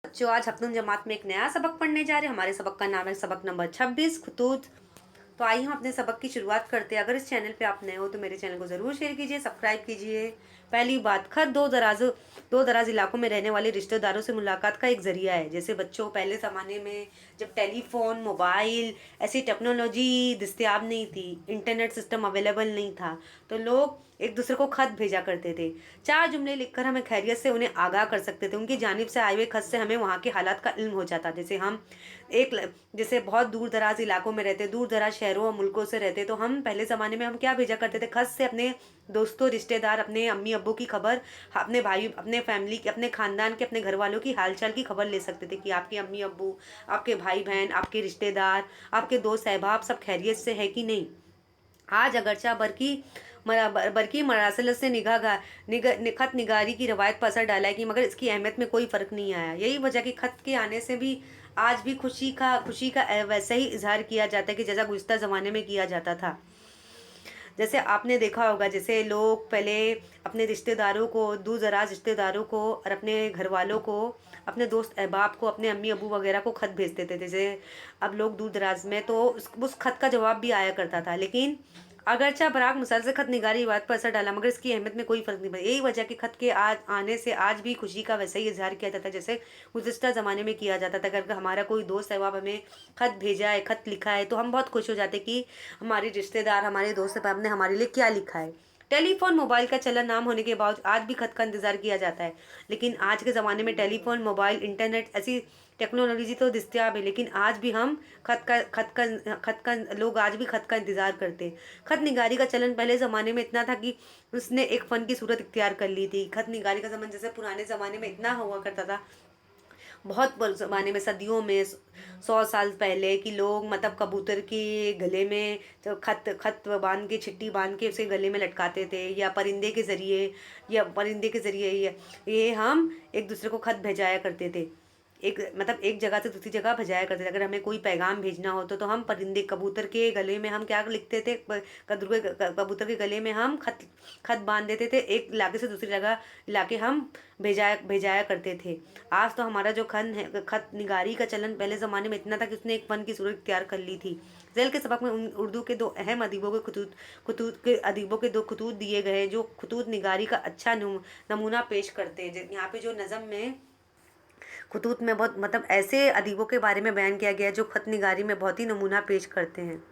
बच्चों, आज हफ्तुम जमात में एक नया सबक पढ़ने जा रहे हैं। हमारे सबक का नाम है सबक नंबर 26 खतूत। तो आइए हम अपने सबक की शुरुआत करते हैं। अगर इस चैनल पे आप नए हो तो मेरे चैनल को ज़रूर शेयर कीजिए, सब्सक्राइब कीजिए। पहली बात, खत दो दराज इलाकों में रहने वाले रिश्तेदारों से मुलाकात का एक जरिया है। जैसे बच्चों, पहले ज़माने में जब टेलीफोन, मोबाइल, ऐसी टेक्नोलॉजी दस्तियाब नहीं थी, इंटरनेट सिस्टम अवेलेबल नहीं था, तो लोग एक दूसरे को खत भेजा करते थे। 4 जुमले लिखकर हमें खैरियत से उन्हें आगाह कर सकते थे। उनकी जानिब से आए हुए खत से हमें वहाँ के हालात का इल्म हो जाता। जैसे बहुत दूर दराज इलाकों में रहते, दूर दराज शहरों और मुल्कों से रहते, तो हम पहले ज़माने में हम क्या भेजा करते थे? खत से अपने दोस्तों, रिश्तेदार, अपने अम्मी अब्बू की खबर, अपने भाई, अपने फैमिली के, अपने खानदान के, अपने घर वालों की हालचाल की खबर ले सकते थे कि आपके अम्मी अब्बू, आपके भाई बहन, आपके रिश्तेदार, आपके दोस्त अहबाब सब खैरियत से है कि नहीं। आज अगरचा बरकी मरासलत से खत निगारी की रवायत पर असर डाला है कि मगर इसकी अहमियत में कोई फ़र्क नहीं आया। यही वजह कि खत के आने से भी आज भी खुशी का वैसा ही इजहार किया जाता है कि जैसा गुज़िश्ता ज़माने में किया जाता था। जैसे आपने देखा होगा, जैसे लोग पहले अपने रिश्तेदारों को, दूर दराज रिश्तेदारों को और अपने घर वालों को, अपने दोस्त अहबाब को, अपने अम्मी अबू वगैरह को खत भेजते थे। जैसे अब लोग दूर दराज में, तो उस खत का जवाब भी आया करता था। लेकिन अगरचा बराक मिसाल से खत निगारी बात पर असर डाला, मगर इसकी अहमियत में कोई फ़र्क नहीं पड़ा। यही वजह कि खत के आज आने से आज भी खुशी का वैसा ही इजहार किया जाता है जैसे गुज़िश्ता ज़माने में किया जाता था। अगर हमारा कोई दोस्त अहबाब हमें खत भेजा है, खत लिखा है, तो हम बहुत खुश हो जाते कि हमारे रिश्तेदार, हमारे दोस्त अहबाब ने हमारे लिए क्या लिखा है। टेलीफोन, मोबाइल का चलन नाम होने के बावजूद आज भी खत का इंतज़ार किया जाता है। लेकिन आज के ज़माने में टेलीफोन, मोबाइल, इंटरनेट ऐसी टेक्नोलॉजी तो दस्तियाब है, लेकिन आज भी हम खत का लोग आज भी खत का इंतज़ार करते हैं। खत निगारी का चलन पहले ज़माने में इतना था कि उसने एक फ़न की सूरत इख्तियार कर ली थी। खत निगारी का ज़माना जैसे पुराने ज़माने में इतना हुआ करता था, बहुत ज़माने में, सदियों में, 100 साल पहले, कि लोग मतलब कबूतर के गले में जो खत खत बांध के, चिट्ठी बांध के उसे गले में लटकाते थे, या परिंदे के ज़रिए ये हम एक दूसरे को खत भेजाया करते थे। एक जगह से दूसरी जगह भेजाया करते थे। अगर हमें कोई पैगाम भेजना हो तो हम परिंदे, कबूतर के गले में हम क्या लिखते थे? कबूतर के गले में हम खत खत बांध देते थे। एक इलाके से दूसरी जगह इलाके हम भेजाया करते थे। आज तो हमारा जो खत निगारी का चलन पहले ज़माने में इतना था कि उसने एक फ़न की सूरत इख्तियार कर ली थी। ज़ैल के सबक में उर्दू के दो अहम अदीबों के दो खतूत दिए गए हैं, जो खतूत निगारी का अच्छा नमूना पेश करते हैं। यहाँ पे जो नज़म में खतूत में बहुत मतलब ऐसे अदीबों के बारे में बयान किया गया है जो खत निगारी में बहुत ही नमूना पेश करते हैं।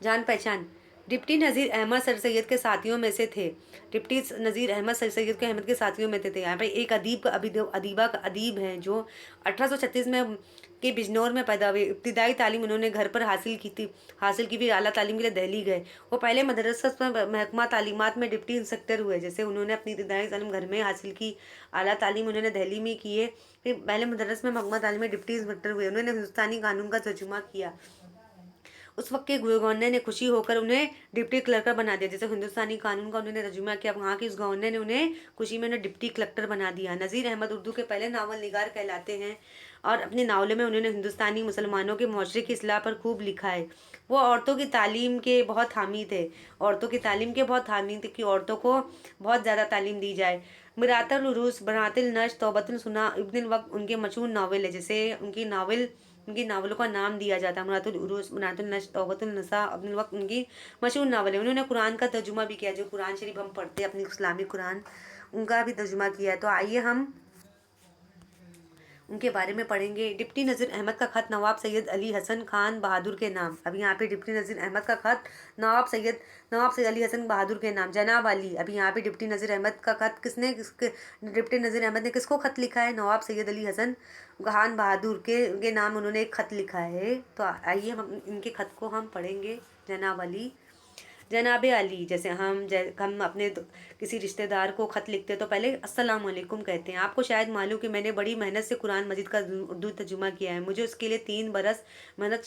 जान पहचान, डिप्टी नज़ीर अहमद सर सैयद के साथियों में से थे। डिप्टी नज़ीर अहमद सर सैयद के अहमद के साथियों में थे। यहाँ पे एक अदीब हैं जो 1836 में के बिजनौर में पैदा हुए। इब्तिदाई तालीम उन्होंने घर पर हासिल की, फिर आला तालीम के लिए दिल्ली गए। वो पहले मदरसा में महकमा तालीमात में डिप्टी इंस्पेक्टर हुए। जैसे उन्होंने अपनी इब्तिदाई तालीम घर में हासिल की, आला तालीम उन्होंने दिल्ली में किए, फिर पहले मदरस में महकमा तालीम में डिप्टी इंस्पेक्टर हुए। उन्होंने हिंदुस्तानी कानून का तर्जुमा किया। उस वक्त के गवर्नर ने खुशी होकर उन्हें डिप्टी कलेक्टर बना दिया। जैसे हिंदुस्तानी कानून का उन्होंने तर्जुमा किया, वहाँ के उस गवर्नर ने उन्हें खुशी में उन्हें डिप्टी कलेक्टर बना दिया। नज़ीर अहमद उर्दू के पहले नावल निगार कहलाते हैं, और अपने नावलों में उन्होंने हिंदुस्तानी मुसलमानों के मुआशरे की इस्लाह पर खूब लिखा है। वो औरतों की तालीम के बहुत हामी थे। औरतों की तालीम के बहुत हामी थे कि औरतों को बहुत ज़्यादा तालीम दी जाए। मिरातुल उरूस, बनातिल नश्र, तौबतुल सुना, इब्नुल वक्त उनके मशहूर नावल है। जैसे उनकी नावलों का नाम दिया जाता है मुरातुल उरूस, बनातुल नश्र, तौबतुल नसा, इब्नुल वक्त उनकी मशहूर नावल है। उन्होंने कुरान का तर्जुमा भी किया, जो कुरान शरीफ हम पढ़ते हैं अपनी इस्लामी कुरान, उनका भी तर्जुमा किया है। तो आइए हम उनके बारे में पढ़ेंगे। डिप्टी नज़ीर अहमद का खत नवाब सैयद अली हसन खान बहादुर के नाम। अभी यहाँ पे डिप्टी नज़ीर अहमद का खत नवाब सैयद अली हसन बहादुर के नाम। जनाब अली, अभी यहाँ पे डिप्टी नज़ीर अहमद का खत डिप्टी नज़ीर अहमद ने किसको खत लिखा है? नवाब सैयद अली हसन खान बहादुर के नाम उन्होंने एक खत लिखा है। तो आइए हम इनके खत को हम पढ़ेंगे। जनाब अली, जैसे हम अपने किसी रिश्तेदार को ख़त लिखते तो पहले अस्सलाम वालेकुम कहते हैं। आपको शायद मालूम कि मैंने बड़ी मेहनत से कुरान मजीद का उर्दू तर्जुमा किया है। मुझे उसके लिए 3 बरस मेहनत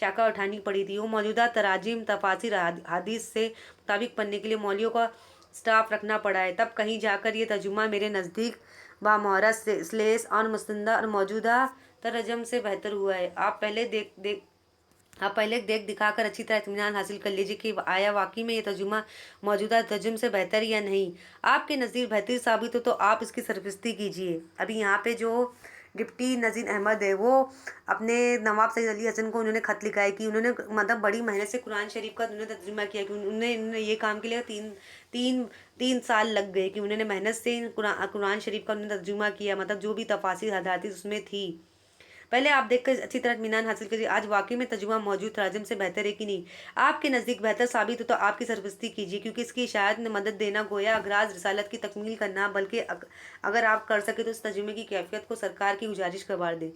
शाखा उठानी पड़ी थी। वो मौजूदा तराजीम, तफासिर, हदीस से मुताबिक पढ़ने के लिए मौलियों का स्टाफ रखना पड़ा है। तब कहीं जाकर ये तर्जुमा मेरे नज़दीक बामहरत से स्लेस और मुस्तंदा और मौजूदा तरजम से बेहतर हुआ है। आप पहले आप पहले देख दिखाकर अच्छी तरह इत्मीनान हासिल कर लीजिए कि आया वाक़ई में ये तर्जुमा मौजूदा तर्जुम से बेहतर या नहीं। आपके नज़दीक बेहतर साबित हो तो आप इसकी सरपरस्ती कीजिए। अभी यहाँ पे जो डिप्टी नज़ीर अहमद है वो अपने नवाब सैयद अली हसन को उन्होंने ख़त लिखा है कि उन्होंने मतलब बड़ी मेहनत से कुरान शरीफ का उन्होंने तर्जुमा किया कि उन्होंने ये काम के लिए तीन तीन साल लग गए कि उन्होंने मेहनत से कुरान शरीफ का उन्होंने तर्जुमा किया, मतलब जो भी तफासिर हदायत उसमें थी। पहले आप देखकर अच्छी तरह इत्मीनान हासिल कीजिए आज वाकई में तर्जुमा मौजूद तराजम से बेहतर है कि नहीं। आपके नज़दीक बेहतर साबित हो तो आपकी सरपरस्ती कीजिए, क्योंकि इसकी इशायत में मदद देना गोया अगराज रिसालत की तकमील करना, बल्कि अगर आप कर सके तो इस तर्जुमे की कैफियत को सरकार की गुजारिश करवा दें।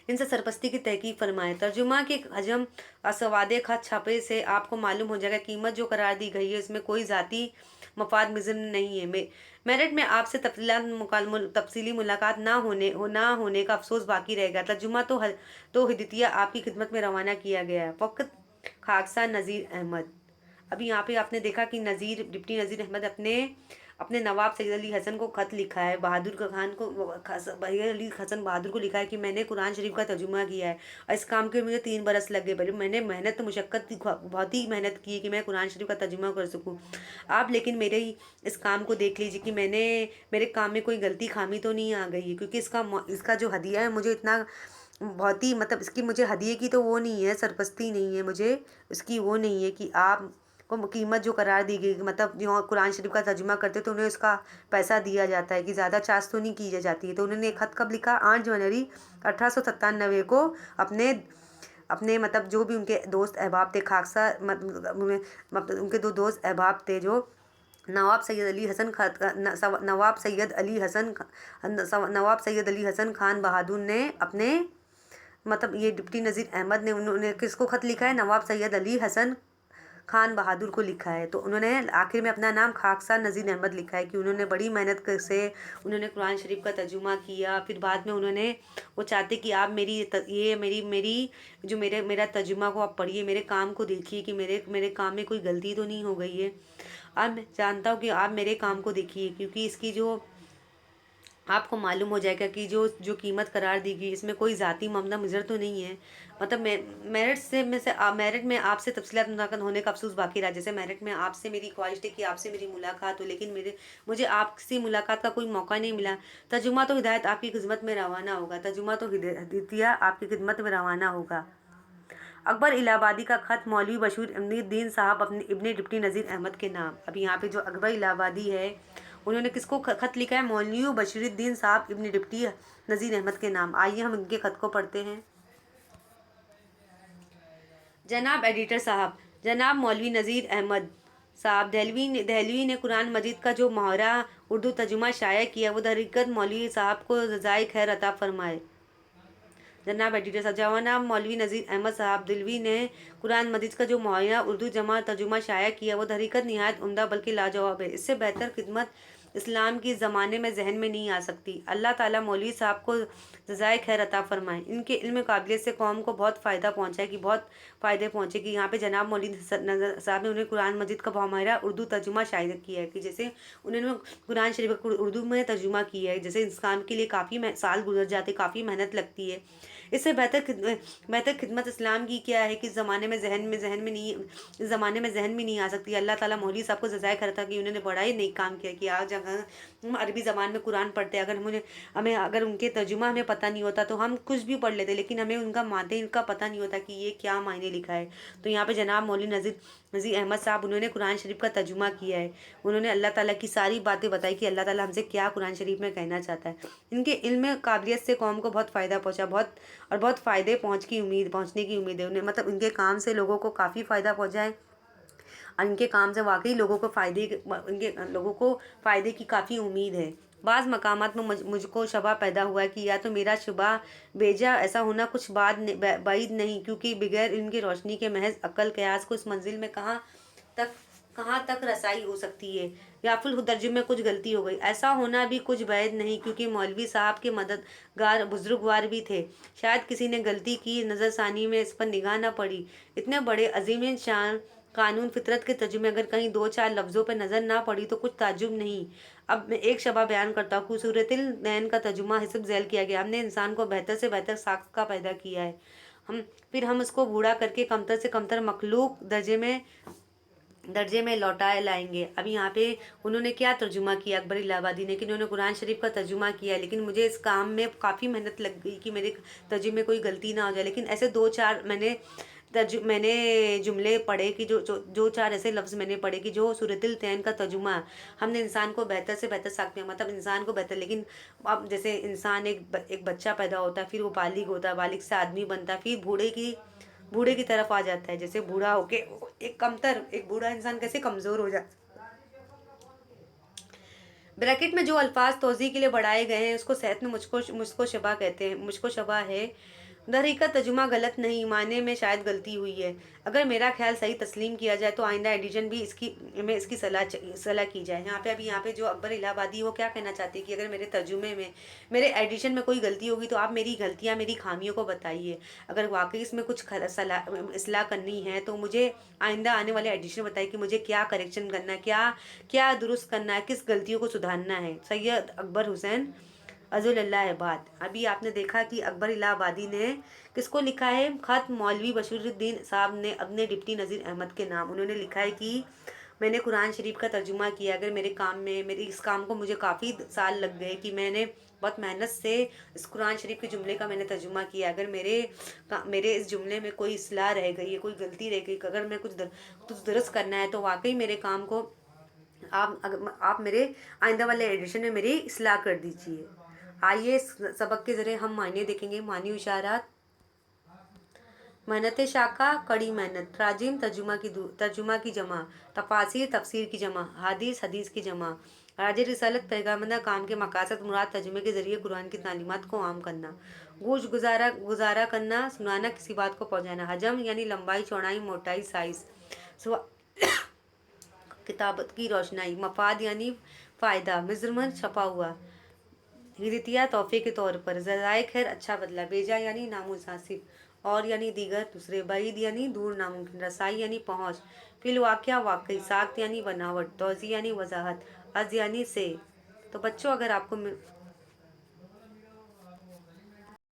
इनसे सरपस्ती की तहकीक फरमाएं। तर्जुमा के हजम असवादे खत छापे से आपको मालूम हो जाएगा कीमत जो करार दी गई है इसमें कोई ज़ाती मफाद मिज़न नहीं है। मेरिट में आपसे तफसीली मुलाकात ना होने का अफसोस बाकी रहेगा। तर्जुमा तो हिदतिया आपकी खिदमत में रवाना किया गया है। फ़कत खाकसा नज़ीर अहमद। अभी यहाँ पे आपने देखा कि डिप्टी नज़ीर अहमद अपने अपने नवाब सैयद अली हसन को ख़त लिखा है, बहादुर का खान को सैयद अली हसन बहादुर को लिखा है कि मैंने कुरान शरीफ का तर्जुमा किया है और इस काम के मुझे 3 बरस लग गए। मैंने मेहनत मुशक्क़त बहुत ही मेहनत की कि मैं कुरान शरीफ का तर्जुमा कर सकूँ। आप लेकिन मेरे ही इस काम को देख लीजिए कि मेरे काम में कोई गलती खामी तो नहीं आ गई है, क्योंकि इसका जो हदिया है मुझे इतना बहुत ही मतलब इसकी मुझे हदिये की तो वो नहीं है, सरपस्ती नहीं है, मुझे इसकी वो नहीं है कि आप को कीमत जो करार दी गई, मतलब जो कुरान शरीफ का तर्जुमा करते तो उन्हें उसका पैसा दिया जाता है कि ज़्यादा चार्ज तो नहीं की जाती है। तो उन्होंने एक खत कब लिखा 8 जनवरी 1897 को अपने अपने मतलब जो भी उनके दोस्त अहबाब थे खाकसा मतलब उनके 2 दोस्त अहबाब थे जो नवाब सैयद अली हसन नवाब सैयद अली हसन खान बहादुर ने अपने मतलब ये डिप्टी नज़ीर अहमद ने उन्होंने किसको ख़त लिखा है, नवाब सैयद अली हसन खान बहादुर को लिखा है। तो उन्होंने आखिर में अपना नाम खाकसा नज़ीर अहमद लिखा है कि उन्होंने बड़ी मेहनत से उन्होंने कुरान शरीफ का तर्जुमा किया। फिर बाद में उन्होंने वो चाहते कि आप मेरी जो मेरा तर्जुमा को आप पढ़िए, मेरे काम को देखिए कि मेरे काम में कोई गलती तो नहीं हो गई है। अब मैं जानता हूँ कि आप मेरे काम को देखिए, क्योंकि इसकी जो आपको मालूम हो जाएगा कि जो जो कीमत करार दी गई इसमें कोई ज़ाती मामला मुजर तो नहीं है। मतलब मेरिट में आपसे तफसीलात मुलाकात होने का अफसोस बाकी रहा। जैसे मेरिट में आपसे मेरी ख्वाहिश थी कि आपसे मेरी मुलाकात हो, लेकिन मुझे आपसे मुलाकात का कोई मौका नहीं मिला। तर्जुमा तो हिदायत आपकी खिदमत में रवाना होगा, तर्जुमा तो हिदायतिया आपकी खिदमत में रवाना होगा। अकबर इलाहाबादी का ख़त मौलवी बशीर अहमदुद्दीन साहब अपने इब्ने डिप्टी नज़ीर अहमद के नाम। अभी यहाँ पे जो अकबर इलाहाबादी है उन्होंने किसको ख़त लिखा है, मौलवी बशीरुद्दीन साहब इब्ने डिप्टी नज़ीर अहमद के नाम। आइए हम इनके ख़त को पढ़ते हैं। जनाब एडिटर साहब, जनाब मौलवी नज़ीर अहमद साहब दहलवी ने कुरान मजीद का जो मुहावरा उर्दू तर्जुमा शाया किया वो हकीकत मौलवी साहब को जज़ाए खैर अता फरमाए। जनाब एडिटर साहब, जनाब मौलवी नज़ीर अहमद साहब दिलवी ने कुरान मजीद का जो मुहैया उर्दू जमा तर्जुमा शाया किया वो हकीकत निहायत उम्दा बल्कि लाजवाब है। इससे बेहतर खिदमत इस्लाम की ज़माने में जहन में नहीं आ सकती। अल्लाह ताला मौलवी साहब को जज़ाए खैर अता फरमाए, इनके इल्म काबिलियत से कौम को बहुत फ़ायदा पहुँचा कि बहुत फ़ायदे पहुँचे कि यहाँ पे जनाब मौलवी साहब ने उन्हें कुरान मजीद का मुहावरा उर्दू तर्जुमा शाया किया है कि जैसे उन्होंने कुरान शरीफ को उर्दू में तर्जुमा किया है। जैसे इस काम के लिए काफ़ी साल गुजर जाते, काफ़ी मेहनत लगती है। इससे बेहतर खिदमत इस्लाम की क्या है कि इस ज़माने में जहन में नहीं आ सकती। अल्लाह ताला मौलवी साहब को जज़ाए खैर था कि उन्होंने बड़ा ही नेक काम किया कि आज अगर हम अरबी ज़बान में कुरान पढ़ते अगर हमें अगर उनके तर्जुमा हमें पता नहीं होता तो हम कुछ भी पढ़ लेते, लेकिन हमें उनका माते इनका पता नहीं होता कि ये क्या मायने लिखा है। तो यहाँ पे जनाब मौलवी नज़ीर अहमद साहब उन्होंने कुरान शरीफ का तर्जुमा किया है। उन्होंने अल्लाह ताला की सारी बातें बताई कि अल्लाह ताला हमसे क्या कुरान शरीफ में कहना चाहता है। इनके इल्म काबिलियत से कौम को बहुत फ़ायदा पहुँचा, बहुत फ़ायदे पहुँचने की उम्मीद है उन्हें। मतलब इनके काम से लोगों को काफ़ी फ़ायदा पहुँचा है और इनके काम से वाकई लोगों को फ़ायदे की काफ़ी उम्मीद है। बाज़ मकामात में मुझको शबा पैदा हुआ है कि या तो मेरा शुबा बेजा ऐसा होना कुछ बाइद नहीं, क्योंकि बगैर इनकी रोशनी के महज अक्ल कयास को इस मंजिल में कहाँ तक रसाई हो सकती है, या फिर तर्जुमे में कुछ गलती हो गई ऐसा होना भी कुछ बैद नहीं, क्योंकि मौलवी साहब के मददगार बुजुर्गवार भी थे। शायद किसी ने गलती की नज़रसानी में इस पर निगाह न पड़ी। इतने बड़े अजीम शान कानून फितरत के तर्जुमे अगर कहीं 2-4 लफ्ज़ों पर नज़र ना पड़ी तो कुछ ताज्जुब नहीं। अब मैं एक शबा बयान करता हूँ। सूरतिल नैन का तर्जुमा हिस्ब झैल किया गया। हमने इंसान को बेहतर से बेहतर साख्त का पैदा किया है। फिर हम उसको बूढ़ा करके कमतर से कमतर मखलूक दर्जे में लौटाए लाएंगे। अब यहाँ पे उन्होंने क्या तर्जुमा किया अकबर इलाहाबादी ने कि उन्होंने कुरान शरीफ का तर्जुमा किया, लेकिन मुझे इस काम में काफ़ी मेहनत लग गई कि मेरे तर्जुमे में कोई गलती ना हो जाए। लेकिन ऐसे दो चार मैंने जुमले पढ़े कि जो चार ऐसे लफ्ज़ मैंने पढ़े कि जो सूरतुल तैन का तर्जुमा हमने इंसान को बेहतर से बेहतर साख में, मतलब इंसान को बेहतर। लेकिन अब जैसे इंसान एक बच्चा पैदा होता है, फिर वो बालिग होता है, बालिग से आदमी बनता है, फिर बूढ़े की तरफ आ जाता है। जैसे बूढ़ा होके एक बूढ़ा इंसान कैसे कमज़ोर हो जाता है। ब्रैकेट में जो अल्फाज तोज़ी के लिए बढ़ाए गए हैं उसको सेहत में मुझको शबा कहते हैं, मुझको शबा है। दरहकीकत तर्जुमा गलत नहीं, माने में शायद गलती हुई है। अगर मेरा ख्याल सही तस्लीम किया जाए तो आइंदा एडिशन भी इसकी सलाह की जाए। यहाँ पे जो अकबर इलाहाबादी वो क्या कहना चाहते हैं कि अगर मेरे तर्जुमे में, मेरे एडिशन में कोई गलती होगी तो आप मेरी गलतियाँ, मेरी खामियों को बताइए। अगर वाकई इसमें कुछ इसलाह करनी है तो मुझे आइंदा आने वाले एडिशन बताइए कि मुझे क्या करेक्शन करना है, क्या क्या दुरुस्त करना है, किस गलतियों को सुधारना है। सैयद अकबर हुसैन अज़ुल्लाहबाद। अभी आपने देखा कि अकबर इलाहाबादी ने किसको लिखा है ख़त, मौलवी बशीरुद्दीन साहब ने अपने डिप्टी नज़ीर अहमद के नाम। उन्होंने लिखा है कि मैंने कुरान शरीफ का तर्जुमा किया, अगर मेरे इस काम को मुझे काफ़ी साल लग गए कि मैंने बहुत मेहनत से इस कुरान शरीफ के जुमले का मैंने तर्जुमा किया। अगर मेरे इस जुमले में कोई इसलाह रह गई है, कोई गलती रह गई, अगर मैं कुछ दुरुस्त करना है तो वाकई मेरे काम को आप मेरे आइंदा वाले एडिशन में मेरी इसलाह कर दीजिए। आइए इस सबक के ज़रिए हम मायने देखेंगे। मानी इशारात, मेहनत शाका, कड़ी मेहनत, राजिम तर्जुमा की जमा, तफासिर तफसीर की जमा, हदीस की जमा, राज रिसालत पैगामदा काम के मकासद मुराद तर्जुमे के ज़रिए कुरान की तालीमात को आम करना, गूंज गुजारा करना, सुनाना, किसी बात को पहुँचाना, हजम यानी लंबाई, चौड़ाई, मोटाई, साइज़, किताबत की रोशनाई, मफाद यानी फ़ायदा, मेज़रमेंट छपा हुआ, हिदतिया तोहफे के तौर पर, ज़राए खैर अच्छा बदला, बेजा यानी नामुनासिब, और यानी दीगर दूसरे, बाइद यानी दूर नामुमकिन, रसाई यानी पहुँच, फिल वाक़या वाकई, साख्त यानी बनावट, तोज़ी यानी वजाहत, अज यानी से। तो बच्चों अगर आपको